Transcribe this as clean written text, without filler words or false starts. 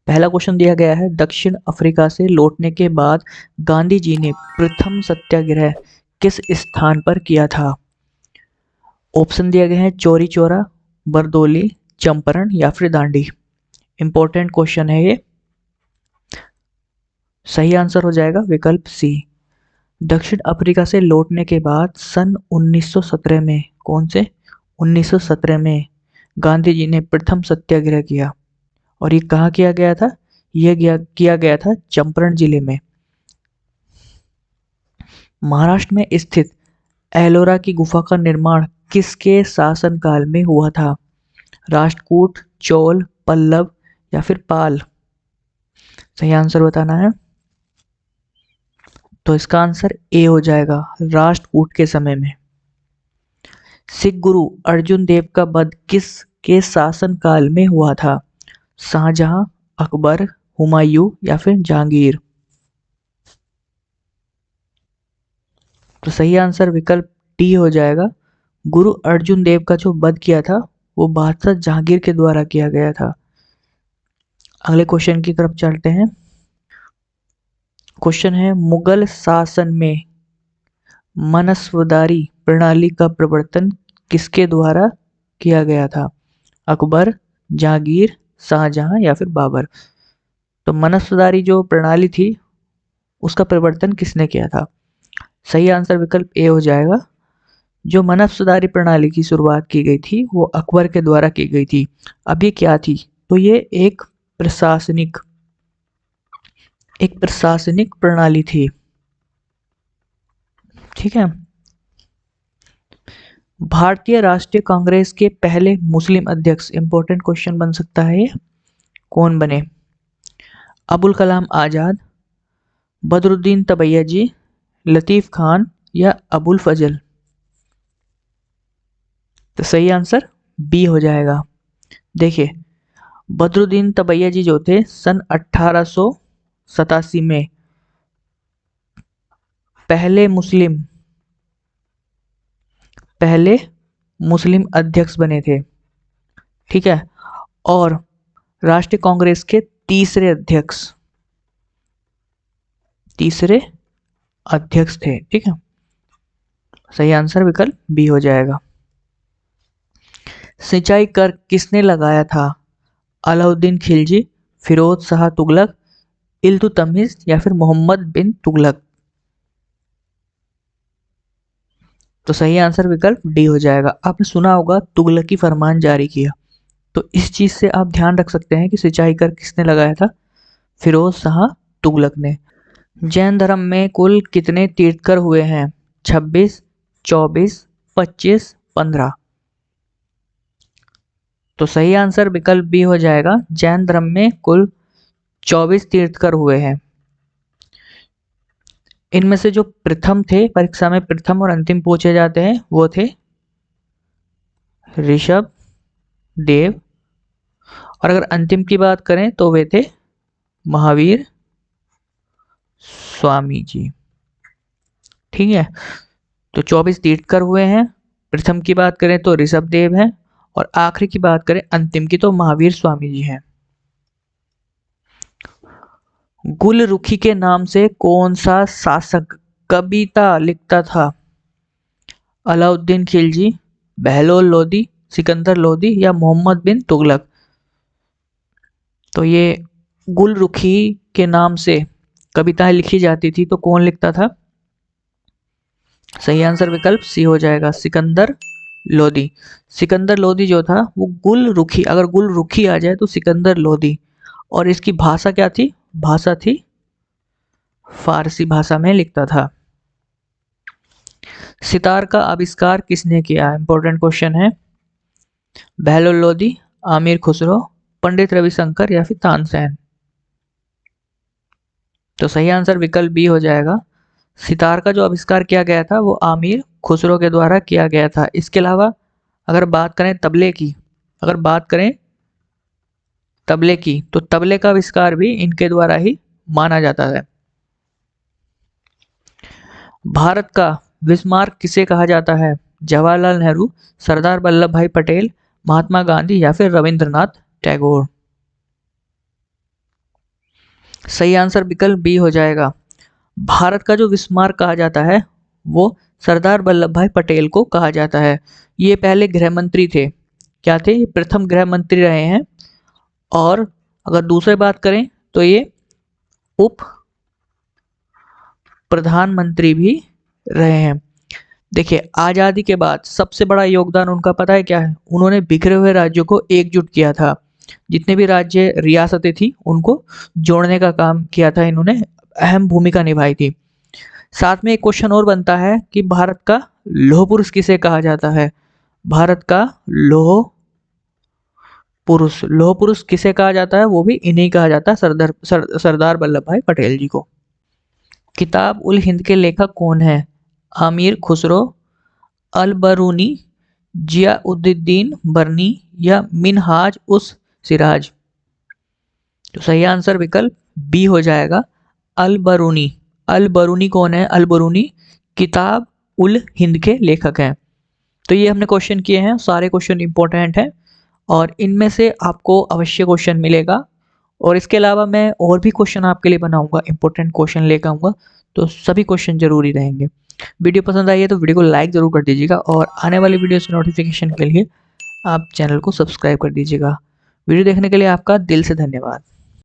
पहला क्वेश्चन दिया गया है, दक्षिण अफ्रीका से लौटने के बाद गांधी जी ने प्रथम सत्याग्रह किस स्थान पर किया था? ऑप्शन दिए गए हैं चौरी चौरा, बरदोली, चंपारण या फिर दांडी। इंपॉर्टेंट क्वेश्चन है ये। सही आंसर हो जाएगा विकल्प सी। दक्षिण अफ्रीका से लौटने के बाद सन 1917 में, कौन से 1917 में गांधी जी ने प्रथम सत्याग्रह किया। और ये कहाँ किया गया था? किया गया था चंपारण जिले में। महाराष्ट्र में स्थित एलोरा की गुफा का निर्माण किसके शासनकाल में हुआ था? राष्ट्रकूट, चोल, पल्लव या फिर पाल। सही आंसर बताना है। तो इसका आंसर ए हो जाएगा, राष्ट्रकूट के समय में। सिख गुरु अर्जुन देव का वध किसके शासनकाल में हुआ था? शाहजहां, अकबर, हुमायूं या फिर जहांगीर। तो सही आंसर विकल्प डी हो जाएगा। गुरु अर्जुन देव का जो वध किया था वो बादशाह जहांगीर के द्वारा किया गया था। अगले क्वेश्चन की तरफ चलते हैं। क्वेश्चन है, मुगल शासन में मनसबदारी प्रणाली का प्रवर्तन किसके द्वारा किया गया था? अकबर, जहांगीर, शाहजहां या फिर बाबर। तो मनसबदारी जो प्रणाली थी उसका प्रवर्तन किसने किया था? सही आंसर विकल्प ए हो जाएगा। जो मनसबदारी प्रणाली की शुरुआत की गई थी वो अकबर के द्वारा की गई थी। अब ये क्या थी? तो ये एक प्रशासनिक प्रणाली थी। ठीक है। भारतीय राष्ट्रीय कांग्रेस के पहले मुस्लिम अध्यक्ष, इंपॉर्टेंट क्वेश्चन बन सकता है ये, कौन बने? अबुल कलाम आजाद, बदरुद्दीन तबैयाजी, लतीफ खान या अबुल फजल। तो सही आंसर बी हो जाएगा। देखिए, बदरुद्दीन तबैयाजी जो थे सन 1887 में पहले मुस्लिम अध्यक्ष बने थे। ठीक है। और राष्ट्रीय कांग्रेस के तीसरे अध्यक्ष थे। ठीक है। सही आंसर विकल्प बी हो जाएगा। सिंचाई कर किसने लगाया था? अलाउद्दीन खिलजी, फिरोज शाह तुगलक, इल्तुतमिश या फिर मोहम्मद बिन तुगलक। तो सही आंसर विकल्प डी हो जाएगा। आपने सुना होगा तुगलकी फरमान जारी किया, तो इस चीज से आप ध्यान रख सकते हैं कि सिंचाई कर किसने लगाया था? फिरोज शाह तुगलक ने। जैन धर्म में कुल कितने तीर्थकर हुए हैं? 26, 24, 25, 15। तो सही आंसर विकल्प बी हो जाएगा। जैन धर्म में कुल 24 तीर्थकर हुए हैं। इनमें से जो प्रथम थे, परीक्षा में प्रथम और अंतिम पूछे जाते हैं, वो थे ऋषभ देव। और अगर अंतिम की बात करें तो वे थे महावीर स्वामी जी। ठीक है। तो 24 तीर्थकर हुए हैं। प्रथम की बात करें तो ऋषभ देव हैं, और आखिरी की बात करें अंतिम की तो महावीर स्वामी जी हैं। गुलरुखी के नाम से कौन सा शासक कविता लिखता था? अलाउद्दीन खिलजी, बहलोल लोदी, सिकंदर लोदी या मोहम्मद बिन तुगलक। तो ये गुलरुखी के नाम से कविताएं लिखी जाती थी, तो कौन लिखता था? सही आंसर विकल्प सी हो जाएगा, सिकंदर लोदी। सिकंदर लोदी जो था वो गुलरुखी, अगर गुलरुखी आ जाए तो सिकंदर लोदी। और इसकी भाषा क्या थी? भाषा थी फारसी भाषा में लिखता था। सितार का आविष्कार किसने किया? इंपॉर्टेंट क्वेश्चन है। बहलोल लोदी, आमिर खुसरो, पंडित रविशंकर या फिर तानसेन। तो सही आंसर विकल्प बी हो जाएगा। सितार का जो आविष्कार किया गया था वो आमिर खुसरो के द्वारा किया गया था। इसके अलावा अगर बात करें तबले की, तो तबले का आविष्कार भी इनके द्वारा ही माना जाता है। भारत का बिस्मार्क किसे कहा जाता है? जवाहरलाल नेहरू, सरदार वल्लभ भाई पटेल, महात्मा गांधी या फिर रविंद्रनाथ टैगोर। सही आंसर विकल्प बी हो जाएगा। भारत का जो विस्मार्क कहा जाता है वो सरदार वल्लभ भाई पटेल को कहा जाता है। ये पहले गृह मंत्री थे। क्या थे? ये प्रथम गृह मंत्री रहे हैं। और अगर दूसरी बात करें तो ये उप प्रधानमंत्री भी रहे हैं। देखिए, आज़ादी के बाद सबसे बड़ा योगदान उनका पता है क्या है? उन्होंने बिखरे हुए राज्यों को एकजुट किया था। जितने भी राज्य रियासतें थी उनको जोड़ने का काम किया था इन्होंने, अहम भूमिका निभाई थी। साथ में एक क्वेश्चन और बनता है कि भारत का लौह पुरुष किसे कहा जाता है? भारत का लौह पुरुष किसे कहा जाता है? वो भी इन्हीं कहा जाता है, सरदार वल्लभ भाई पटेल जी को। किताब उल हिंद के लेखक कौन है? आमिर खुसरो, अल बरूनी, जियाउद्दीन बरनी या मिनहाज उस सिराज। तो सही आंसर विकल्प बी हो जाएगा, अल बरूनी। अल बरूनी कौन है? अल बरूनी किताब उल हिंद के लेखक हैं। तो ये हमने क्वेश्चन किए हैं, सारे क्वेश्चन इंपॉर्टेंट हैं और इनमें से आपको अवश्य क्वेश्चन मिलेगा। और इसके अलावा मैं और भी क्वेश्चन आपके लिए बनाऊंगा, इंपॉर्टेंट क्वेश्चन लेकर आऊँगा, तो सभी क्वेश्चन जरूरी रहेंगे। वीडियो पसंद आई है तो वीडियो को लाइक ज़रूर कर दीजिएगा और आने वाली वीडियो से नोटिफिकेशन के लिए आप चैनल को सब्सक्राइब कर दीजिएगा। वीडियो देखने के लिए आपका दिल से धन्यवाद।